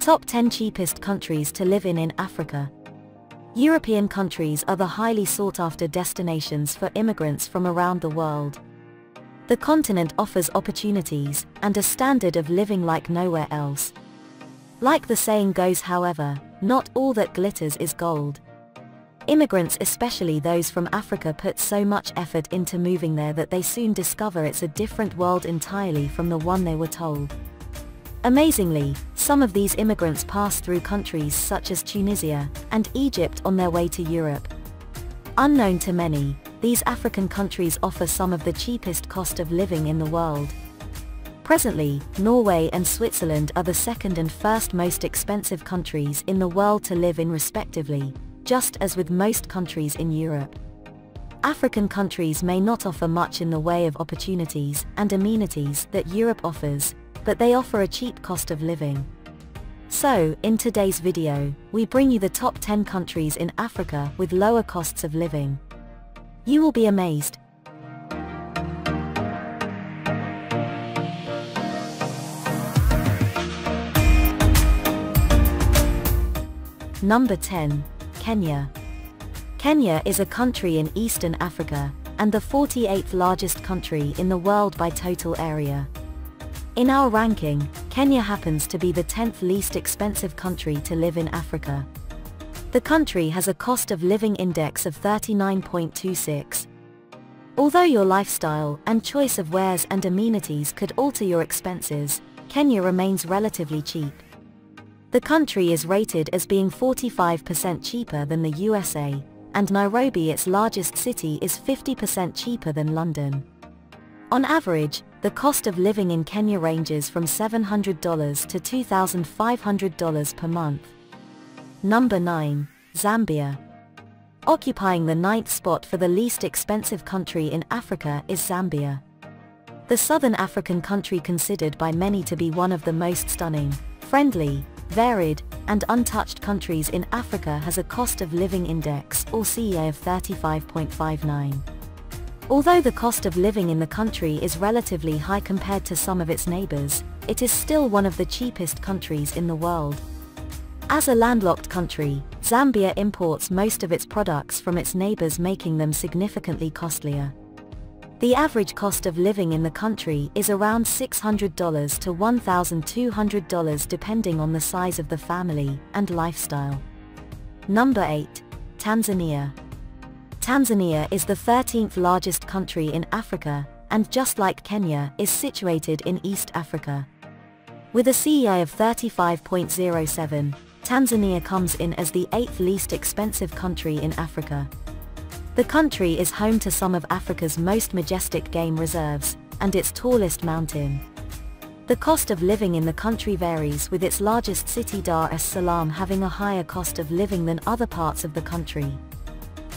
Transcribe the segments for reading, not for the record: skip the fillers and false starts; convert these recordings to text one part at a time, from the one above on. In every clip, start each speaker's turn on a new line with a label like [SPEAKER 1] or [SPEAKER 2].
[SPEAKER 1] Top 10 cheapest countries to live in Africa. European countries are the highly sought-after destinations for immigrants from around the world. The continent offers opportunities and a standard of living like nowhere else. Like the saying goes, however, not all that glitters is gold. Immigrants, especially those from Africa, put so much effort into moving there that they soon discover it's a different world entirely from the one they were told. Amazingly, some of these immigrants pass through countries such as Tunisia and Egypt on their way to Europe. Unknown to many, these African countries offer some of the cheapest cost of living in the world. Presently, Norway and Switzerland are the second and first most expensive countries in the world to live in respectively, just as with most countries in Europe. African countries may not offer much in the way of opportunities and amenities that Europe offers, but they offer a cheap cost of living. So, in today's video, we bring you the top 10 countries in Africa with lower costs of living. You will be amazed. Number 10. Kenya. Kenya is a country in Eastern Africa, and the 48th largest country in the world by total area. In our ranking, Kenya happens to be the 10th least expensive country to live in Africa. The country has a cost of living index of 39.26. Although your lifestyle and choice of wares and amenities could alter your expenses, Kenya remains relatively cheap. The country is rated as being 45% cheaper than the USA, and Nairobi, its largest city, is 50% cheaper than London. On average, the cost of living in Kenya ranges from $700 to $2,500 per month. Number 9. Zambia. Occupying the 9th spot for the least expensive country in Africa is Zambia. The southern African country, considered by many to be one of the most stunning, friendly, varied, and untouched countries in Africa, has a cost of living index, or CEI, of 35.59. Although the cost of living in the country is relatively high compared to some of its neighbors, it is still one of the cheapest countries in the world. As a landlocked country, Zambia imports most of its products from its neighbors, making them significantly costlier. The average cost of living in the country is around $600 to $1,200 depending on the size of the family and lifestyle. Number 8. Tanzania. Tanzania is the 13th largest country in Africa, and just like Kenya, is situated in East Africa. With a CEI of 35.07, Tanzania comes in as the 8th least expensive country in Africa. The country is home to some of Africa's most majestic game reserves, and its tallest mountain. The cost of living in the country varies, with its largest city, Dar es Salaam, having a higher cost of living than other parts of the country.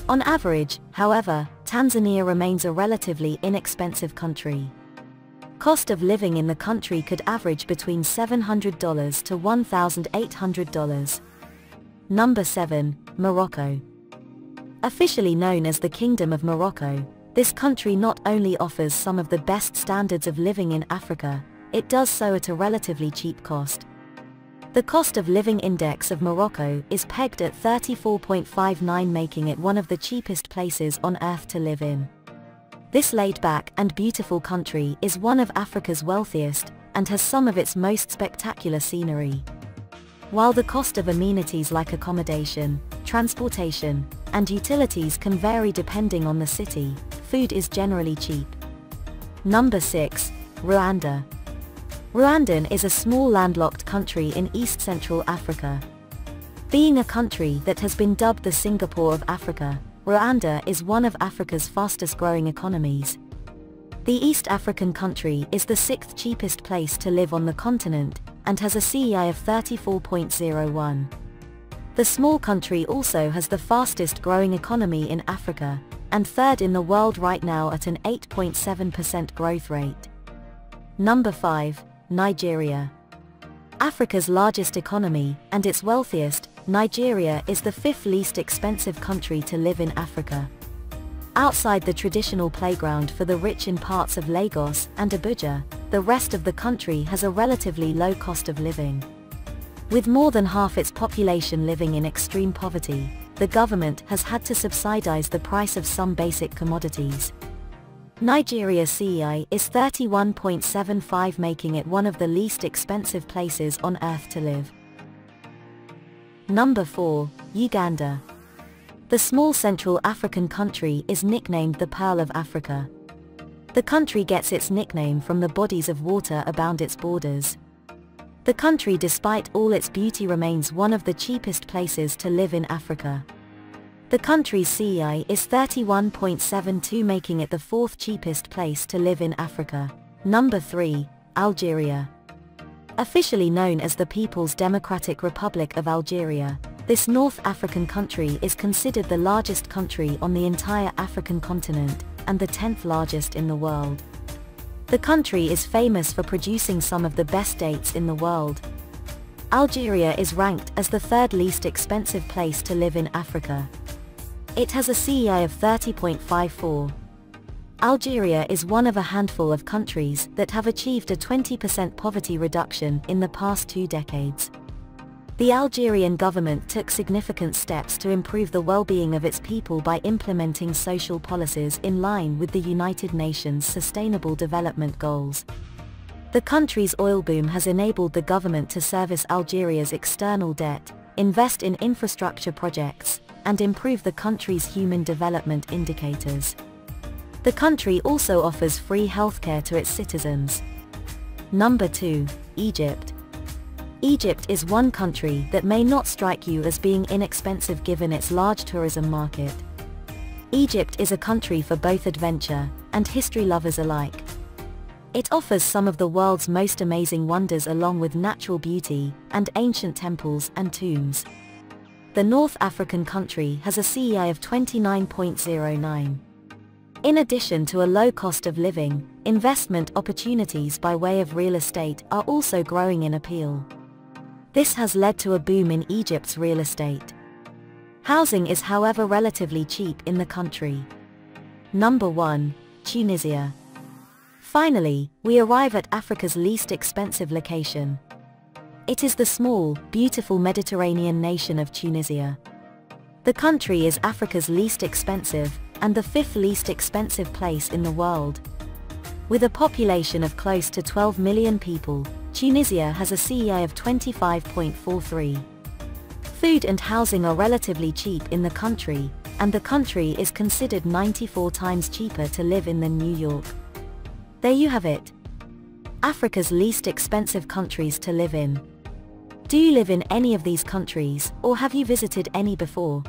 [SPEAKER 1] On average, however, Tanzania remains a relatively inexpensive country. Cost of living in the country could average between $700 to $1,800. Number 7. Morocco. Officially known as the Kingdom of Morocco, this country not only offers some of the best standards of living in Africa, it does so at a relatively cheap cost. The cost of living index of Morocco is pegged at 34.59, making it one of the cheapest places on earth to live in. This laid-back and beautiful country is one of Africa's wealthiest, and has some of its most spectacular scenery. While the cost of amenities like accommodation, transportation, and utilities can vary depending on the city, food is generally cheap. Number 6. Rwanda. Rwanda is a small landlocked country in East-Central Africa. Being a country that has been dubbed the Singapore of Africa, Rwanda is one of Africa's fastest-growing economies. The East African country is the 6th cheapest place to live on the continent, and has a CEI of 34.01. The small country also has the fastest-growing economy in Africa, and 3rd in the world right now at an 8.7% growth rate. Number 5. Nigeria. Africa's largest economy, and its wealthiest, Nigeria is the 5th least expensive country to live in Africa. Outside the traditional playground for the rich in parts of Lagos and Abuja, the rest of the country has a relatively low cost of living. With more than half its population living in extreme poverty, the government has had to subsidize the price of some basic commodities. Nigeria's CEI is 31.75, making it one of the least expensive places on earth to live. Number 4, Uganda. The small Central African country is nicknamed the Pearl of Africa. The country gets its nickname from the bodies of water abound its borders. The country, despite all its beauty, remains one of the cheapest places to live in Africa. The country's CEI is 31.72, making it the fourth cheapest place to live in Africa. Number 3, Algeria. Officially known as the People's Democratic Republic of Algeria, this North African country is considered the largest country on the entire African continent, and the 10th largest in the world. The country is famous for producing some of the best dates in the world. Algeria is ranked as the third least expensive place to live in Africa. It has a CEI of 30.54. Algeria is one of a handful of countries that have achieved a 20% poverty reduction in the past 2 decades. The Algerian government took significant steps to improve the well-being of its people by implementing social policies in line with the United Nations Sustainable Development Goals. The country's oil boom has enabled the government to service Algeria's external debt, invest in infrastructure projects, and improve the country's human development indicators. The country also offers free healthcare to its citizens. Number 2, Egypt. Egypt is one country that may not strike you as being inexpensive given its large tourism market. Egypt is a country for both adventure and history lovers alike. It offers some of the world's most amazing wonders along with natural beauty and ancient temples and tombs. The North African country has a CEI of 29.09. In addition to a low cost of living, investment opportunities by way of real estate are also growing in appeal. This has led to a boom in Egypt's real estate. Housing is, however, relatively cheap in the country. Number 1, Tunisia. Finally, we arrive at Africa's least expensive location. It is the small, beautiful Mediterranean nation of Tunisia. The country is Africa's least expensive, and the 5th least expensive place in the world. With a population of close to 12 million people, Tunisia has a CEI of 25.43. Food and housing are relatively cheap in the country, and the country is considered 94 times cheaper to live in than New York. There you have it. Africa's least expensive countries to live in. Do you live in any of these countries, or have you visited any before?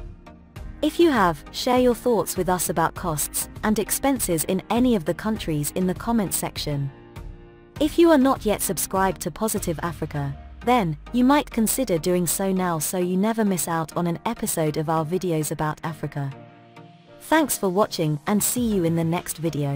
[SPEAKER 1] If you have, share your thoughts with us about costs and expenses in any of the countries in the comments section. If you are not yet subscribed to Positive Africa, then you might consider doing so now so you never miss out on an episode of our videos about Africa. Thanks for watching and see you in the next video.